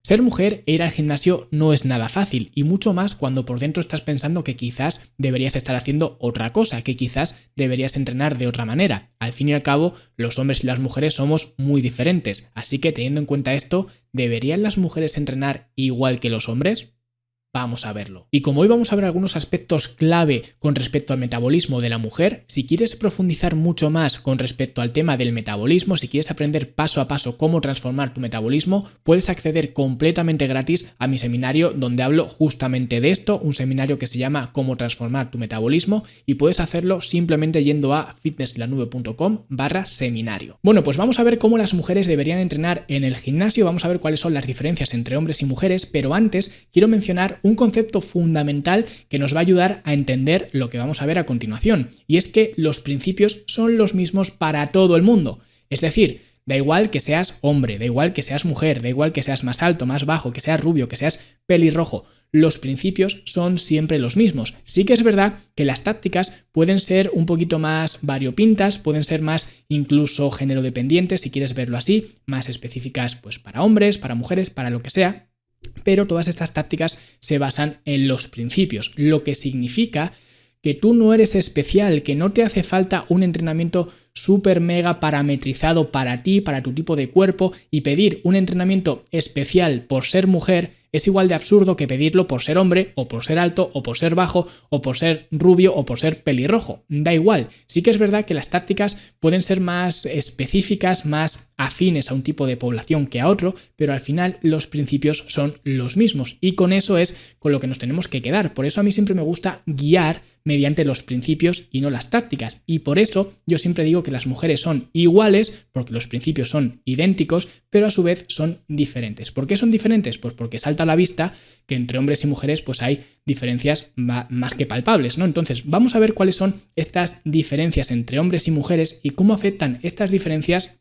Ser mujer e ir al gimnasio no es nada fácil, y mucho más cuando por dentro estás pensando que quizás deberías estar haciendo otra cosa, que quizás deberías entrenar de otra manera. Al fin y al cabo, los hombres y las mujeres somos muy diferentes, así que teniendo en cuenta esto, ¿deberían las mujeres entrenar igual que los hombres? Vamos a verlo. Y como hoy vamos a ver algunos aspectos clave con respecto al metabolismo de la mujer, si quieres profundizar mucho más con respecto al tema del metabolismo, si quieres aprender paso a paso cómo transformar tu metabolismo, puedes acceder completamente gratis a mi seminario donde hablo justamente de esto, un seminario que se llama Cómo transformar tu metabolismo, y puedes hacerlo simplemente yendo a fitnesslanube.com/seminario. Bueno, pues vamos a ver cómo las mujeres deberían entrenar en el gimnasio, vamos a ver cuáles son las diferencias entre hombres y mujeres, pero antes quiero mencionar un concepto fundamental que nos va a ayudar a entender lo que vamos a ver a continuación, y es que los principios son los mismos para todo el mundo. Es decir, da igual que seas hombre, da igual que seas mujer, da igual que seas más alto, más bajo, que seas rubio, que seas pelirrojo, los principios son siempre los mismos. Sí que es verdad que las tácticas pueden ser un poquito más variopintas, pueden ser más incluso género dependientes, si quieres verlo así, más específicas pues para hombres, para mujeres, para lo que sea. Pero todas estas tácticas se basan en los principios, lo que significa que tú no eres especial, que no te hace falta un entrenamiento súper mega parametrizado para ti, para tu tipo de cuerpo, y pedir un entrenamiento especial por ser mujer es igual de absurdo que pedirlo por ser hombre, o por ser alto, o por ser bajo, o por ser rubio, o por ser pelirrojo. Da igual. Sí que es verdad que las tácticas pueden ser más específicas, más afines a un tipo de población que a otro, pero al final los principios son los mismos, y con eso es con lo que nos tenemos que quedar. Por eso a mí siempre me gusta guiar mediante los principios y no las tácticas, y por eso yo siempre digo que las mujeres son iguales, porque los principios son idénticos, pero a su vez son diferentes. ¿Por qué son diferentes? Pues porque salta a la vista que entre hombres y mujeres pues hay diferencias más que palpables, ¿no? Entonces vamos a ver cuáles son estas diferencias entre hombres y mujeres y cómo afectan estas diferencias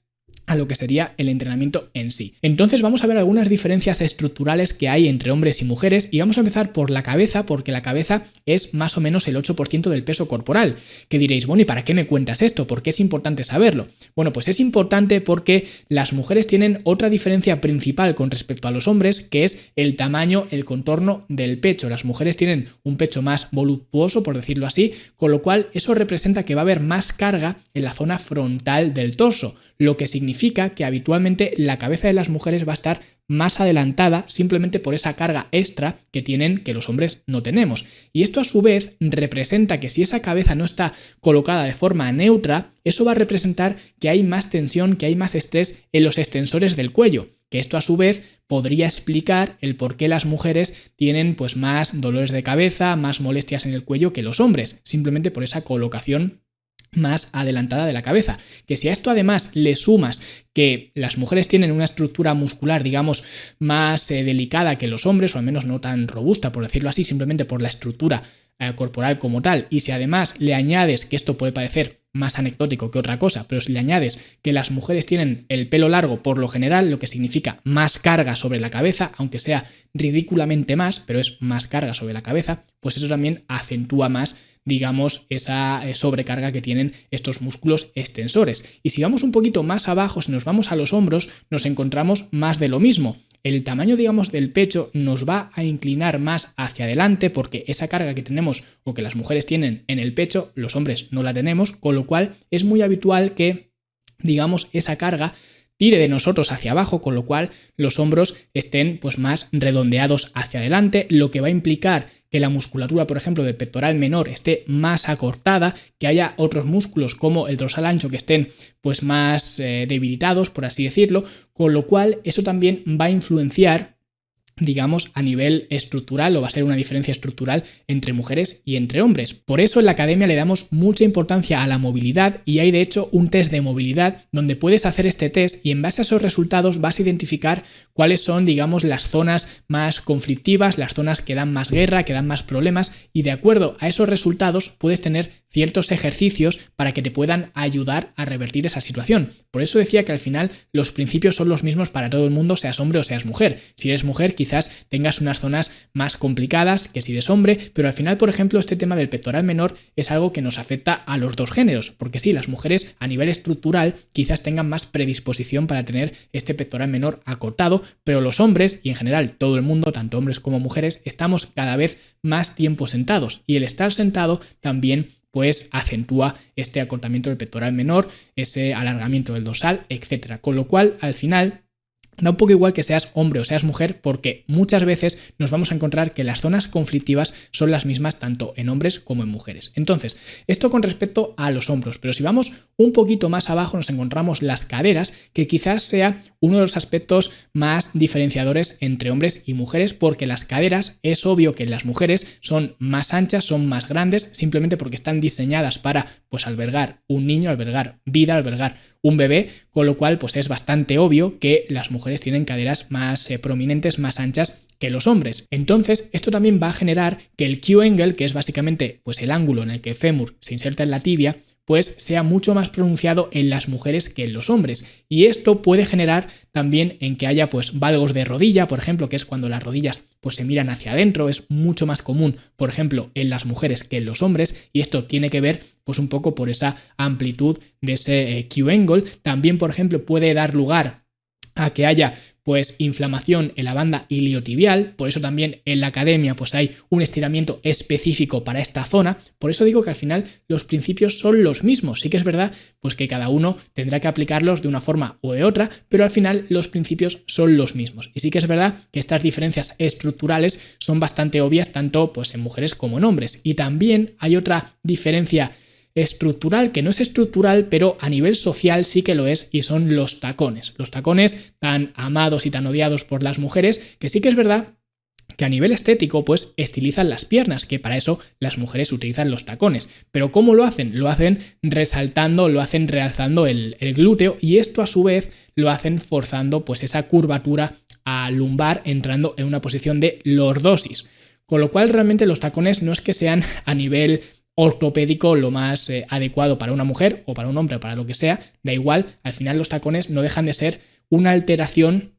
a lo que sería el entrenamiento en sí. Entonces vamos a ver algunas diferencias estructurales que hay entre hombres y mujeres, y vamos a empezar por la cabeza, porque la cabeza es más o menos el 8% del peso corporal. Que diréis, bueno, ¿y para qué me cuentas esto? ¿Por qué es importante saberlo? Bueno, pues es importante porque las mujeres tienen otra diferencia principal con respecto a los hombres, que es el tamaño, el contorno del pecho. Las mujeres tienen un pecho más voluptuoso, por decirlo así, con lo cual eso representa que va a haber más carga en la zona frontal del torso, lo que significa que habitualmente la cabeza de las mujeres va a estar más adelantada simplemente por esa carga extra que tienen que los hombres no tenemos. Y esto a su vez representa que si esa cabeza no está colocada de forma neutra, eso va a representar que hay más tensión, que hay más estrés en los extensores del cuello, que esto a su vez podría explicar el por qué las mujeres tienen pues más dolores de cabeza, más molestias en el cuello que los hombres, simplemente por esa colocación más adelantada de la cabeza. Que si a esto además le sumas que las mujeres tienen una estructura muscular, digamos, más delicada que los hombres, o al menos no tan robusta, por decirlo así, simplemente por la estructura corporal como tal, y si además le añades, que esto puede parecer más anecdótico que otra cosa, pero si le añades que las mujeres tienen el pelo largo por lo general, lo que significa más carga sobre la cabeza, aunque sea ridículamente más, pero es más carga sobre la cabeza, pues eso también acentúa más, digamos, esa sobrecarga que tienen estos músculos extensores. Y si vamos un poquito más abajo, si nos vamos a los hombros, nos encontramos más de lo mismo. El tamaño, digamos, del pecho nos va a inclinar más hacia adelante porque esa carga que tenemos o que las mujeres tienen en el pecho, los hombres no la tenemos, con lo cual es muy habitual que, digamos, esa carga tire de nosotros hacia abajo, con lo cual los hombros estén pues más redondeados hacia adelante, lo que va a implicar que la musculatura, por ejemplo, del pectoral menor esté más acortada, que haya otros músculos como el dorsal ancho que estén pues más debilitados, por así decirlo, con lo cual eso también va a influenciar, digamos, a nivel estructural, o va a ser una diferencia estructural entre mujeres y entre hombres. Por eso en la academia le damos mucha importancia a la movilidad, y hay de hecho un test de movilidad donde puedes hacer este test y en base a esos resultados vas a identificar cuáles son, digamos, las zonas más conflictivas, las zonas que dan más guerra, que dan más problemas, y de acuerdo a esos resultados puedes tener ciertos ejercicios para que te puedan ayudar a revertir esa situación. Por eso decía que al final los principios son los mismos para todo el mundo, seas hombre o seas mujer. Si eres mujer, quizás quizás tengas unas zonas más complicadas que si eres hombre, pero al final, por ejemplo, este tema del pectoral menor es algo que nos afecta a los dos géneros, porque sí, las mujeres a nivel estructural quizás tengan más predisposición para tener este pectoral menor acortado, pero los hombres y en general todo el mundo, tanto hombres como mujeres, estamos cada vez más tiempo sentados y el estar sentado también pues acentúa este acortamiento del pectoral menor, ese alargamiento del dorsal, etcétera. Con lo cual, al final, da un poco igual que seas hombre o seas mujer, porque muchas veces nos vamos a encontrar que las zonas conflictivas son las mismas tanto en hombres como en mujeres. Entonces, esto con respecto a los hombros, pero si vamos un poquito más abajo nos encontramos las caderas, que quizás sea uno de los aspectos más diferenciadores entre hombres y mujeres, porque las caderas es obvio que las mujeres son más anchas, son más grandes, simplemente porque están diseñadas para pues albergar un niño, albergar vida, albergar un bebé, con lo cual pues es bastante obvio que las mujeres tienen caderas más prominentes, más anchas que los hombres. Entonces, esto también va a generar que el Q-angle, que es básicamente pues el ángulo en el que el fémur se inserta en la tibia, pues sea mucho más pronunciado en las mujeres que en los hombres. Y esto puede generar también en que haya pues valgos de rodilla, por ejemplo, que es cuando las rodillas pues se miran hacia adentro, es mucho más común, por ejemplo, en las mujeres que en los hombres, y esto tiene que ver pues un poco por esa amplitud de ese Q-angle. También, por ejemplo, puede dar lugar a que haya pues inflamación en la banda iliotibial, por eso también en la academia pues hay un estiramiento específico para esta zona. Por eso digo que al final los principios son los mismos. Sí que es verdad pues que cada uno tendrá que aplicarlos de una forma o de otra, pero al final los principios son los mismos. Y sí que es verdad que estas diferencias estructurales son bastante obvias tanto pues en mujeres como en hombres. Y también hay otra diferencia estructural, que no es estructural, pero a nivel social sí que lo es, y son los tacones. Los tacones tan amados y tan odiados por las mujeres, que sí que es verdad que a nivel estético pues estilizan las piernas, que para eso las mujeres utilizan los tacones. Pero ¿cómo lo hacen? Lo hacen resaltando, lo hacen realzando el glúteo, y esto a su vez lo hacen forzando pues esa curvatura a lumbar, entrando en una posición de lordosis. Con lo cual realmente los tacones no es que sean a nivel ortopédico lo más adecuado para una mujer o para un hombre o para lo que sea, da igual, al final los tacones no dejan de ser una alteración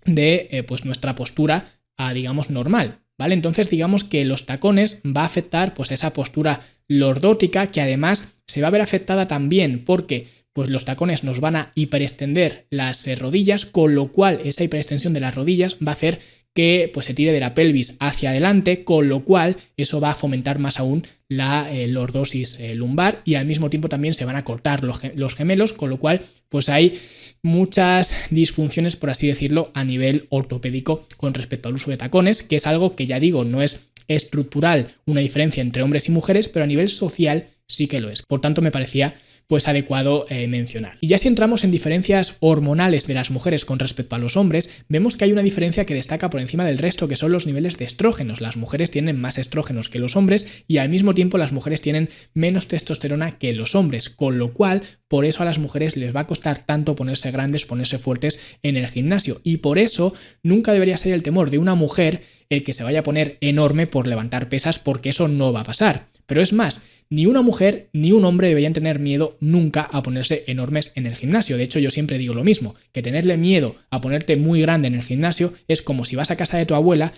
de pues nuestra postura a, digamos, normal, ¿vale? Entonces digamos que los tacones va a afectar pues esa postura lordótica, que además se va a ver afectada también porque pues los tacones nos van a hiperextender las rodillas, con lo cual esa hiperextensión de las rodillas va a hacer que pues se tire de la pelvis hacia adelante, con lo cual eso va a fomentar más aún la lordosis lumbar, y al mismo tiempo también se van a cortar los gemelos, con lo cual pues hay muchas disfunciones, por así decirlo, a nivel ortopédico con respecto al uso de tacones, que es algo que ya digo no es estructural una diferencia entre hombres y mujeres, pero a nivel social sí que lo es. Por tanto, me parecía pues adecuado mencionar. Y ya si entramos en diferencias hormonales de las mujeres con respecto a los hombres, vemos que hay una diferencia que destaca por encima del resto, que son los niveles de estrógenos. Las mujeres tienen más estrógenos que los hombres, y al mismo tiempo las mujeres tienen menos testosterona que los hombres, con lo cual por eso a las mujeres les va a costar tanto ponerse grandes, ponerse fuertes en el gimnasio, y por eso nunca debería ser el temor de una mujer el que se vaya a poner enorme por levantar pesas, porque eso no va a pasar. Pero es más, ni una mujer ni un hombre deberían tener miedo nunca a ponerse enormes en el gimnasio. De hecho, yo siempre digo lo mismo, que tenerle miedo a ponerte muy grande en el gimnasio es como si vas a casa de tu abuela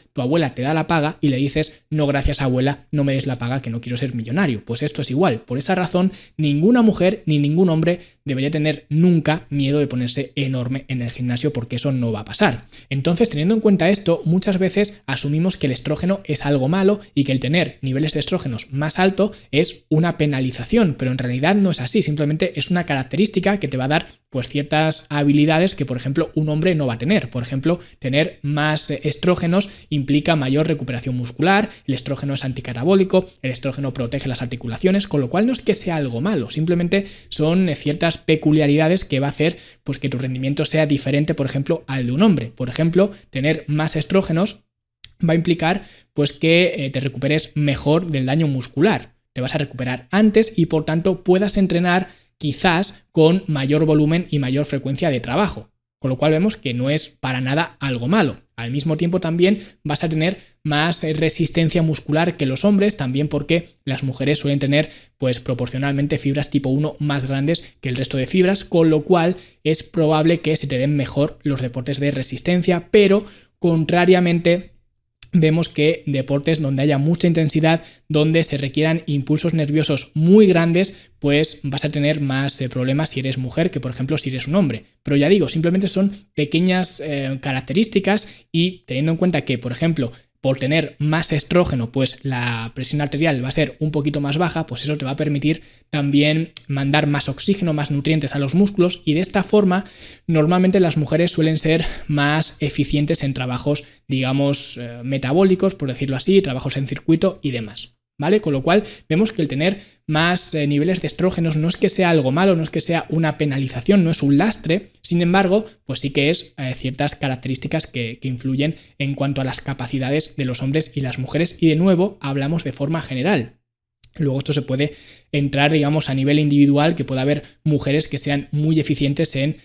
te da la paga y le dices: no, gracias abuela, no me des la paga, que no quiero ser millonario. Pues esto es igual. Por esa razón, ninguna mujer ni ningún hombre debería tener nunca miedo de ponerse enorme en el gimnasio, porque eso no va a pasar. Entonces, teniendo en cuenta esto, muchas veces asumimos que el estrógeno es algo malo y que el tener niveles de estrógenos más alto es una penalización, pero en realidad no es así, simplemente es una característica que te va a dar pues ciertas habilidades que, por ejemplo, un hombre no va a tener. Por ejemplo, tener más estrógenos implica mayor recuperación muscular, el estrógeno es anticatabólico, el estrógeno protege las articulaciones, con lo cual no es que sea algo malo, simplemente son ciertas peculiaridades que va a hacer pues que tu rendimiento sea diferente, por ejemplo, al de un hombre. Por ejemplo, tener más estrógenos va a implicar pues que te recuperes mejor del daño muscular. Te vas a recuperar antes y por tanto puedas entrenar quizás con mayor volumen y mayor frecuencia de trabajo, con lo cual vemos que no es para nada algo malo. Al mismo tiempo también vas a tener más resistencia muscular que los hombres, también porque las mujeres suelen tener pues proporcionalmente fibras tipo 1 más grandes que el resto de fibras, con lo cual es probable que se te den mejor los deportes de resistencia, pero contrariamente vemos que deportes donde haya mucha intensidad, donde se requieran impulsos nerviosos muy grandes, pues vas a tener más problemas si eres mujer que, por ejemplo, si eres un hombre. Pero ya digo, simplemente son pequeñas características y teniendo en cuenta que, por ejemplo, por tener más estrógeno, pues la presión arterial va a ser un poquito más baja, pues eso te va a permitir también mandar más oxígeno, más nutrientes a los músculos y de esta forma normalmente las mujeres suelen ser más eficientes en trabajos, digamos, metabólicos, por decirlo así, trabajos en circuito y demás. ¿Vale? Con lo cual vemos que el tener más niveles de estrógenos no es que sea algo malo, no es que sea una penalización, no es un lastre, sin embargo, pues sí que es ciertas características que influyen en cuanto a las capacidades de los hombres y las mujeres y de nuevo hablamos de forma general. Luego esto se puede entrar, digamos, a nivel individual, que pueda haber mujeres que sean muy eficientes en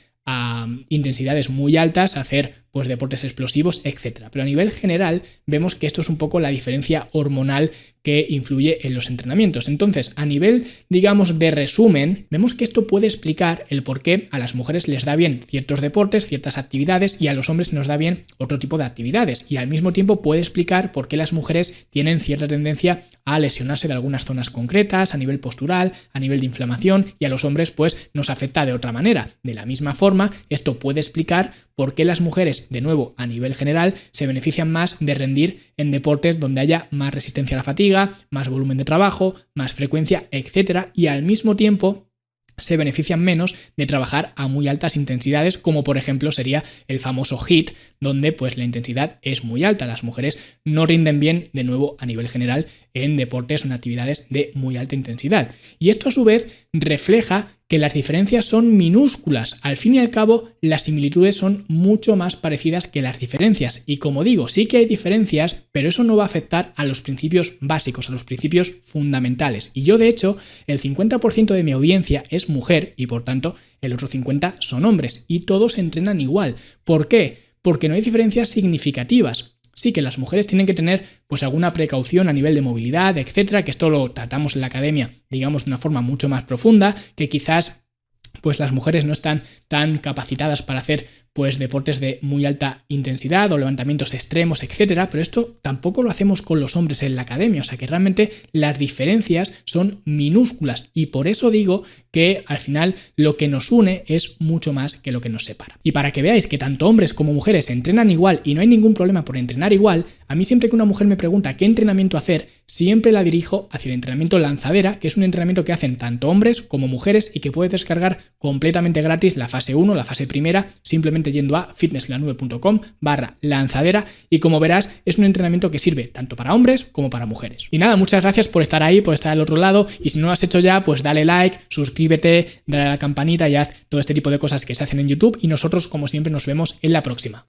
intensidades muy altas, hacer pues deportes explosivos, etc. Pero a nivel general vemos que esto es un poco la diferencia hormonal que influye en los entrenamientos. Entonces, a nivel, digamos, de resumen, vemos que esto puede explicar el por qué a las mujeres les da bien ciertos deportes, ciertas actividades y a los hombres nos da bien otro tipo de actividades. Y al mismo tiempo puede explicar por qué las mujeres tienen cierta tendencia a lesionarse de algunas zonas concretas, a nivel postural, a nivel de inflamación y a los hombres pues nos afecta de otra manera. De la misma forma, esto puede explicar por qué las mujeres, de nuevo, a nivel general, se benefician más de rendir en deportes donde haya más resistencia a la fatiga, más volumen de trabajo, más frecuencia, etc. Y al mismo tiempo se benefician menos de trabajar a muy altas intensidades, como por ejemplo sería el famoso HIIT, donde pues la intensidad es muy alta. Las mujeres no rinden bien, de nuevo, a nivel general, en deportes o en actividades de muy alta intensidad. Y esto a su vez refleja que las diferencias son minúsculas. Al fin y al cabo, las similitudes son mucho más parecidas que las diferencias. Y como digo, sí que hay diferencias, pero eso no va a afectar a los principios básicos, a los principios fundamentales. Y yo, de hecho, el 50% de mi audiencia es mujer y, por tanto, el otro 50% son hombres. Y todos entrenan igual. ¿Por qué? Porque no hay diferencias significativas. Sí que las mujeres tienen que tener pues alguna precaución a nivel de movilidad, etcétera, que esto lo tratamos en la academia, digamos, de una forma mucho más profunda, que quizás pues las mujeres no están tan capacitadas para hacer pues deportes de muy alta intensidad o levantamientos extremos, etcétera, pero esto tampoco lo hacemos con los hombres en la academia, o sea que realmente las diferencias son minúsculas y por eso digo que al final lo que nos une es mucho más que lo que nos separa. Y para que veáis que tanto hombres como mujeres entrenan igual y no hay ningún problema por entrenar igual, a mí siempre que una mujer me pregunta qué entrenamiento hacer, siempre la dirijo hacia el entrenamiento lanzadera, que es un entrenamiento que hacen tanto hombres como mujeres y que puedes descargar completamente gratis la fase 1, la fase primera, simplemente yendo a fitnesslanube.com/lanzadera y como verás es un entrenamiento que sirve tanto para hombres como para mujeres. Y nada, muchas gracias por estar ahí, por estar al otro lado y si no lo has hecho ya, pues dale like, suscríbete, dale a la campanita y haz todo este tipo de cosas que se hacen en YouTube y nosotros como siempre nos vemos en la próxima.